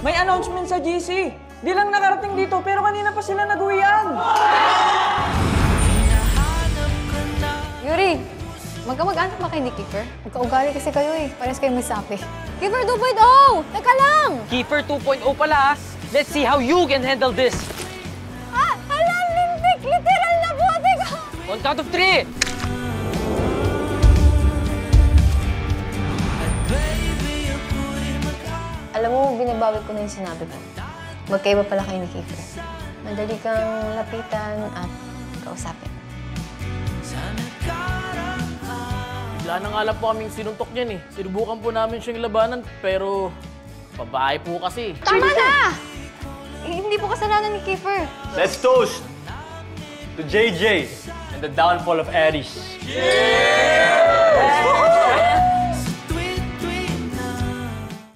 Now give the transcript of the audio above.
May announcement sa GC. Di lang nakarating dito, pero kanina pa sila nag-uwian. Yuri, magkamag-anak ba kayo ni Kiefer? Magkaugali kasi kayo eh. Parehas kayo misapi. Kiefer 2.0! Teka lang! Kiefer 2.0 pala. Let's see how you can handle this. Hala, lintik! Literal na bote ko! On count of 3. Alam mo, binabawi ko na yung sinabi ko. Magkaiba pala kayo ni Kiefer. Madali kang lapitan at kausapin. Bigla na nga lang po kaming sinuntok niyan eh. Sinubukan po namin siyang labanan, pero babae po kasi. Tama na! Hindi po kasalanan ni Kiefer. Let's toast to JJ and the downfall of Aries. Yes!